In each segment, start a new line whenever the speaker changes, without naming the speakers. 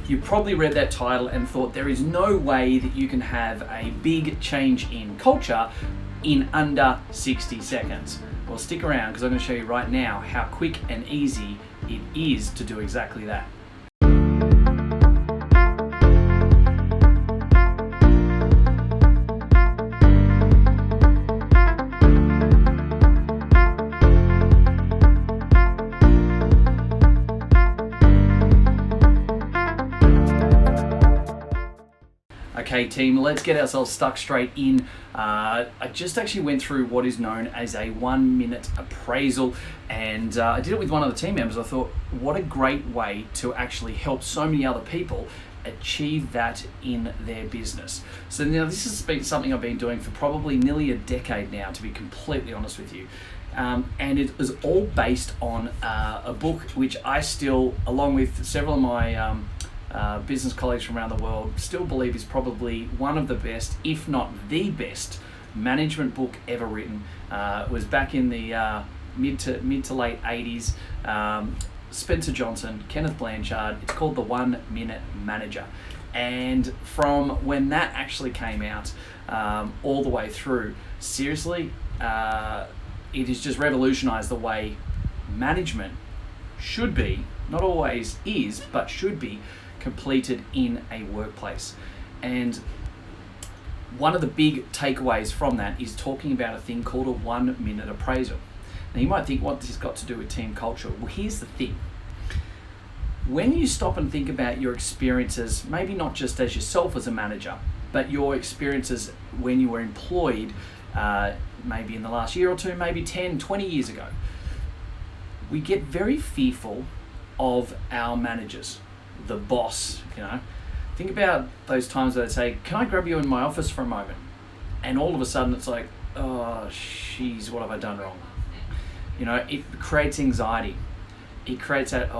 You probably read that title and thought there is no way that you can have a big change in culture in under 60 seconds. Well, stick around because I'm going to show you right now how quick and easy it is to do exactly that. Okay team, let's get ourselves stuck straight in. I just actually went through what is known as a 1 minute appraisal, and I did it with one of the team members. I thought, what a great way to actually help so many other people achieve that in their business. So now this has been something I've been doing for probably nearly a decade now, to be completely honest with you. And it is all based on a book which I still, along with several of my business colleagues from around the world, still believe is probably one of the best, if not the best, management book ever written. It was back in the mid to late 80s. Spencer Johnson, Kenneth Blanchard. It's called The 1 Minute Manager. And from when that actually came out all the way through, seriously, it has just revolutionized the way management should be, not always is, but should be completed in a workplace. And one of the big takeaways from that is talking about a thing called a 1 minute appraisal. Now you might think, what this has got to do with team culture? Well, here's the thing. When you stop and think about your experiences, maybe not just as yourself as a manager, but your experiences when you were employed, maybe in the last year or two, maybe 10, 20 years ago, we get very fearful of our managers, the boss. Think about those times where they say, can I grab you in my office for a moment? And all of a sudden it's like, oh, jeez, what have I done wrong? It creates anxiety. It creates that,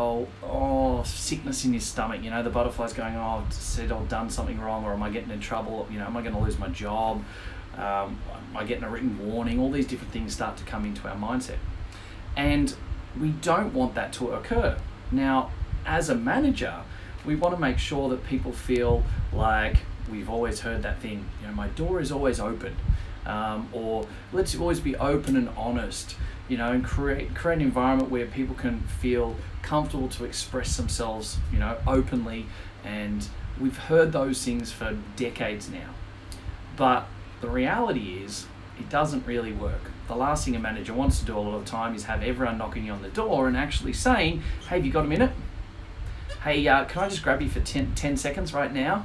sickness in your stomach. The butterflies going, I've said I've done something wrong, or am I getting in trouble? Am I going to lose my job? Am I getting a written warning? All these different things start to come into our mindset. And we don't want that to occur. Now, as a manager, we want to make sure that people feel like, we've always heard that thing, my door is always open, or let's always be open and honest, and create an environment where people can feel comfortable to express themselves, openly. And we've heard those things for decades now. But the reality is, it doesn't really work. The last thing a manager wants to do a lot of the time is have everyone knocking on the door and actually saying, hey, have you got a minute? Hey, can I just grab you for 10 seconds right now?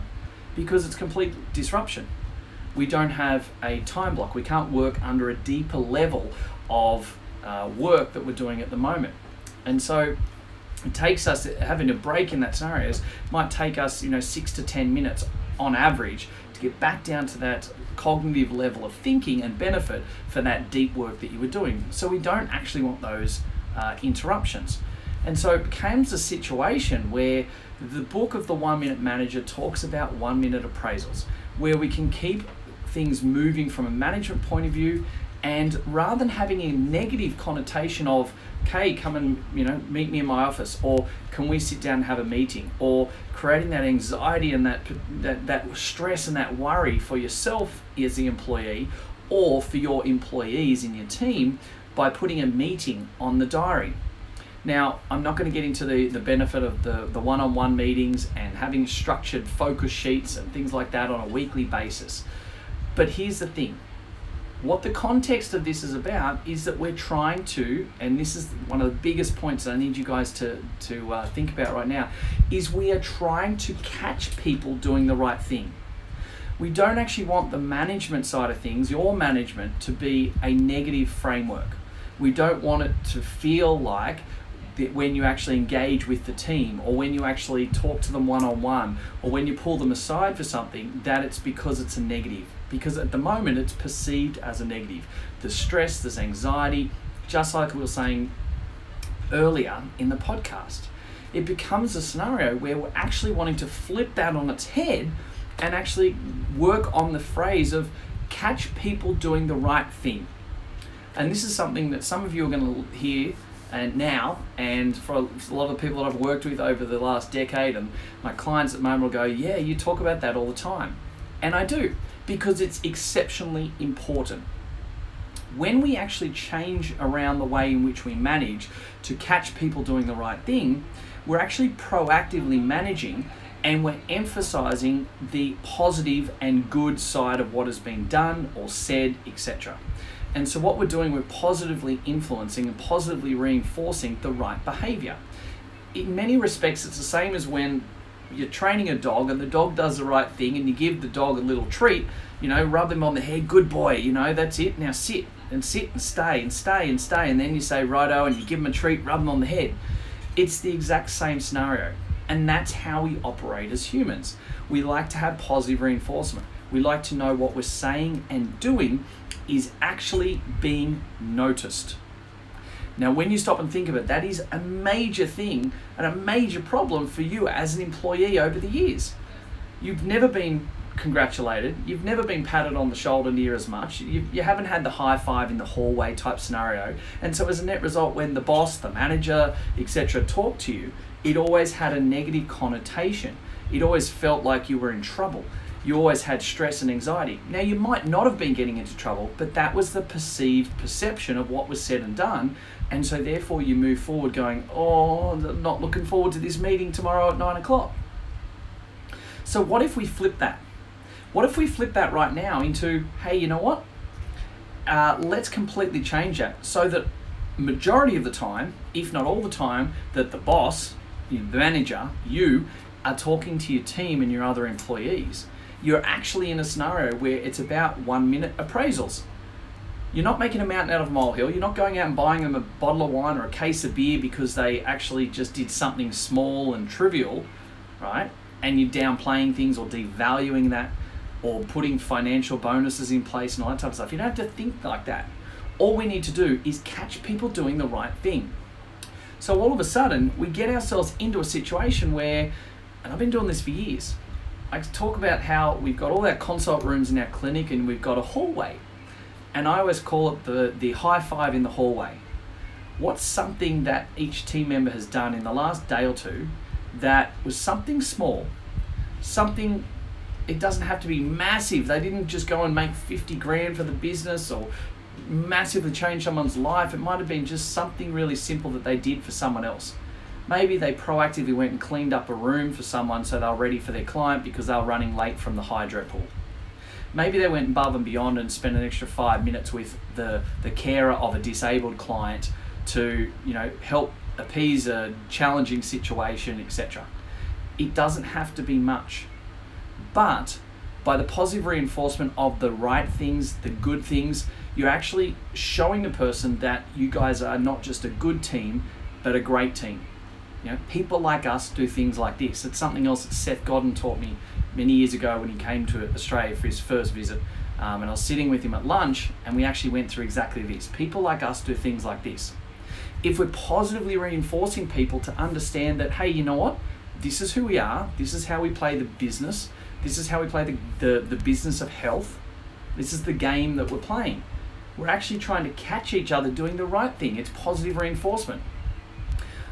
Because it's complete disruption. We don't have a time block. We can't work under a deeper level of work that we're doing at the moment. And so it takes us, having a break in that scenario might take us 6 to 10 minutes on average to get back down to that cognitive level of thinking and benefit for that deep work that you were doing. So we don't actually want those interruptions. And so it becomes a situation where the book of the 1 Minute Manager talks about 1 minute appraisals, where we can keep things moving from a management point of view, and rather than having a negative connotation of, okay, come and meet me in my office, or can we sit down and have a meeting, or creating that anxiety and that stress and that worry for yourself as the employee, or for your employees in your team, by putting a meeting on the diary. Now, I'm not going to get into the benefit of the one-on-one meetings and having structured focus sheets and things like that on a weekly basis. But here's the thing. What the context of this is about is that we're trying to, and this is one of the biggest points that I need you guys to think about right now, is we are trying to catch people doing the right thing. We don't actually want the management side of things, your management, to be a negative framework. We don't want it to feel like that when you actually engage with the team, or when you actually talk to them one-on-one, or when you pull them aside for something, that it's because it's a negative. Because at the moment it's perceived as a negative. There's stress, there's anxiety, just like we were saying earlier in the podcast. It becomes a scenario where we're actually wanting to flip that on its head and actually work on the phrase of catch people doing the right thing. And this is something that some of you are going to hear and now, and for a lot of the people that I've worked with over the last decade, and my clients at the moment will go, yeah, you talk about that all the time. And I do, because it's exceptionally important. When we actually change around the way in which we manage to catch people doing the right thing, we're actually proactively managing, and we're emphasizing the positive and good side of what has been done or said, etc. And so what we're doing, we're positively influencing and positively reinforcing the right behavior. In many respects, it's the same as when you're training a dog and the dog does the right thing and you give the dog a little treat, rub him on the head, good boy, that's it, now sit and stay and stay and stay, and then you say righto and you give him a treat, rub him on the head. It's the exact same scenario, and that's how we operate as humans. We like to have positive reinforcement. We like to know what we're saying and doing is actually being noticed. Now, when you stop and think of it, that is a major thing and a major problem for you as an employee over the years. You've never been congratulated. You've never been patted on the shoulder near as much. You haven't had the high five in the hallway type scenario. And so as a net result, when the boss, the manager, etc. talk to you, it always had a negative connotation. It always felt like you were in trouble. You always had stress and anxiety. Now, you might not have been getting into trouble, but that was the perceived perception of what was said and done. And so therefore you move forward going, oh, I'm not looking forward to this meeting tomorrow at 9 o'clock. So what if we flip that? What if we flip that right now into, hey, you know what? Let's completely change that so that majority of the time, if not all the time, that the boss, the manager, you are talking to your team and your other employees. You're actually in a scenario where it's about 1 minute appraisals. You're not making a mountain out of a molehill. You're not going out and buying them a bottle of wine or a case of beer because they actually just did something small and trivial, right? And you're downplaying things or devaluing that or putting financial bonuses in place and all that type of stuff. You don't have to think like that. All we need to do is catch people doing the right thing. So all of a sudden, we get ourselves into a situation where, and I've been doing this for years, I talk about how we've got all our consult rooms in our clinic and we've got a hallway. And I always call it the high five in the hallway. What's something that each team member has done in the last day or two that was something small, something, it doesn't have to be massive. They didn't just go and make 50 grand for the business or massively change someone's life. It might have been just something really simple that they did for someone else. Maybe they proactively went and cleaned up a room for someone so they were ready for their client because they were running late from the hydro pool. Maybe they went above and beyond and spent an extra 5 minutes with the carer of a disabled client to, help appease a challenging situation, etc. It doesn't have to be much. But by the positive reinforcement of the right things, the good things, you're actually showing the person that you guys are not just a good team, but a great team. People like us do things like this. It's something else that Seth Godin taught me many years ago when he came to Australia for his first visit. And I was sitting with him at lunch and we actually went through exactly this. People like us do things like this. If we're positively reinforcing people to understand that, hey, you know what? This is who we are. This is how we play the business. This is how we play the business of health. This is the game that we're playing. We're actually trying to catch each other doing the right thing. It's positive reinforcement.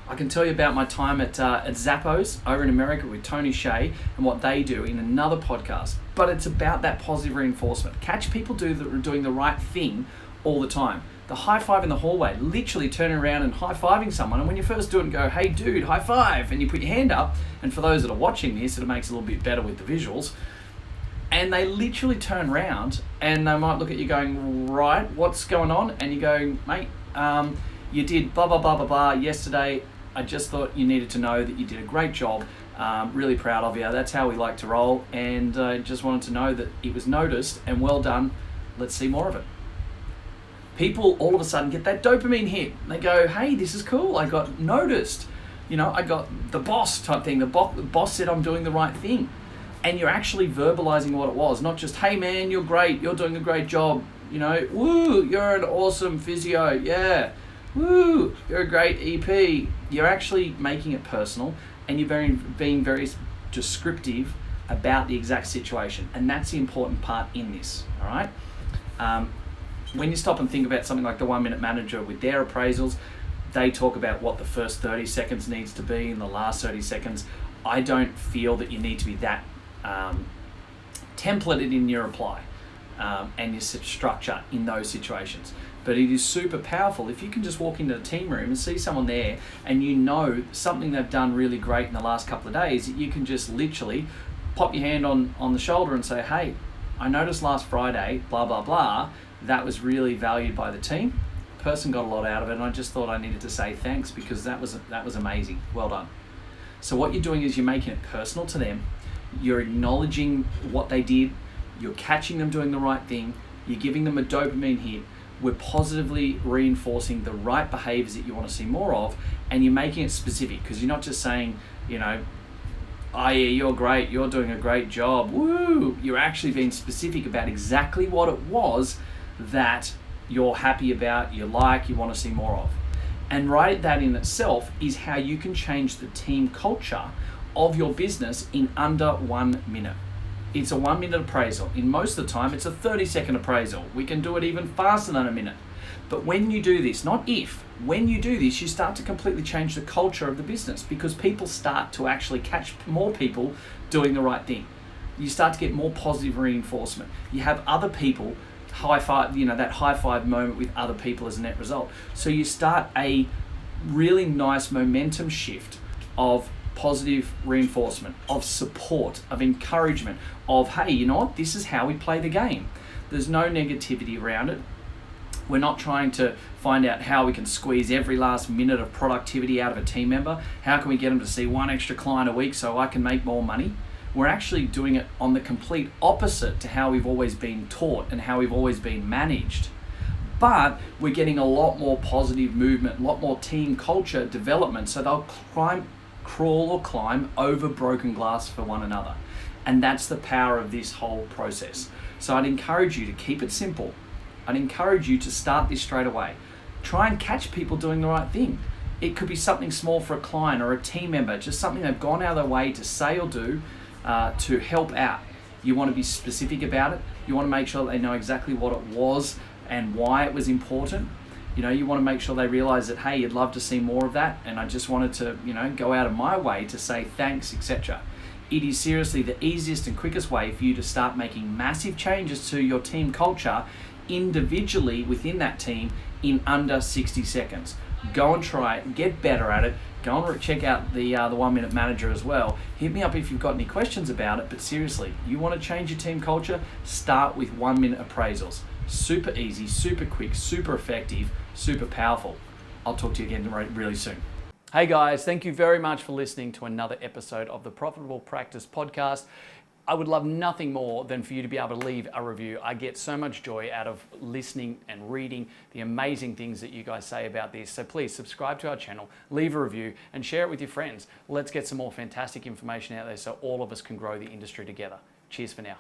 I can tell you about my time at Zappos over in America with Tony Hsieh and what they do in another podcast. But it's about that positive reinforcement. Catch people doing the right thing all the time. The high five in the hallway, literally turning around and high-fiving someone. And when you first do it and go, hey dude, high five, and you put your hand up, and for those that are watching this, it makes it a little bit better with the visuals. And they literally turn around and they might look at you going, right, what's going on? And you go, mate, you did blah, blah, blah, blah, blah yesterday. I just thought you needed to know that you did a great job. Really proud of you. That's how we like to roll. And I just wanted to know that it was noticed and well done. Let's see more of it. People all of a sudden get that dopamine hit. They go, hey, this is cool. I got noticed. I got the boss type thing. The boss said I'm doing the right thing. And you're actually verbalizing what it was. Not just, hey man, you're great. You're doing a great job. Woo, you're an awesome physio. Yeah. Woo, you're a great EP. You're actually making it personal and you're being very descriptive about the exact situation. And that's the important part in this, all right? When you stop and think about something like the 1 Minute Manager with their appraisals, They talk about what the first 30 seconds needs to be and the last 30 seconds. I don't feel that you need to be that templated in your reply and your structure in those situations. But it is super powerful if you can just walk into the team room and see someone there and you know something they've done really great in the last couple of days, that you can just literally pop your hand on the shoulder and say, hey, I noticed last Friday, blah, blah, blah, that was really valued by the team. The person got a lot out of it, and I just thought I needed to say thanks because that was amazing. Well done. So what you're doing is you're making it personal to them. You're acknowledging what they did. You're catching them doing the right thing. You're giving them a dopamine hit. We're positively reinforcing the right behaviors that you want to see more of, and you're making it specific because you're not just saying, you know, oh yeah, you're great, you're doing a great job, woo! You're actually being specific about exactly what it was that you're happy about, you like, you want to see more of. And right, that in itself is how you can change the team culture of your business in under 1 minute. It's a 1 minute appraisal. In most of the time, it's a 30-second appraisal. We can do it even faster than a minute. But when you do this, not if, when you do this, you start to completely change the culture of the business because people start to actually catch more people doing the right thing. You start to get more positive reinforcement. You have other people high five, you know, that high five moment with other people as a net result. So you start a really nice momentum shift of positive reinforcement, of support, of encouragement, of, hey, you know what, this is how we play the game. There's no negativity around it. We're not trying to find out how we can squeeze every last minute of productivity out of a team member. How can we get them to see one extra client a week so I can make more money? We're actually doing it on the complete opposite to how we've always been taught and how we've always been managed. But we're getting a lot more positive movement, a lot more team culture development, so they'll crawl or climb over broken glass for one another. And that's the power of this whole process. So I'd encourage you to keep it simple. I'd encourage you to start this straight away. Try and catch people doing the right thing. It could be something small for a client or a team member, just something they've gone out of their way to say or do to help out. You want to be specific about it. You want to make sure that they know exactly what it was and why it was important. You know, you want to make sure they realize that, hey, you'd love to see more of that, and I just wanted to, you know, go out of my way to say thanks, etc. It is seriously the easiest and quickest way for you to start making massive changes to your team culture individually within that team in under 60 seconds. Go and try it, get better at it. Go and check out the 1 Minute Manager as well. Hit me up if you've got any questions about it, but seriously, you want to change your team culture? Start with 1 minute appraisals. Super easy, super quick, super effective, super powerful. I'll talk to you again really soon. Hey guys, thank you very much for listening to another episode of the Profitable Practice Podcast. I would love nothing more than for you to be able to leave a review. I get so much joy out of listening and reading the amazing things that you guys say about this. So please subscribe to our channel, leave a review, and share it with your friends. Let's get some more fantastic information out there so all of us can grow the industry together. Cheers for now.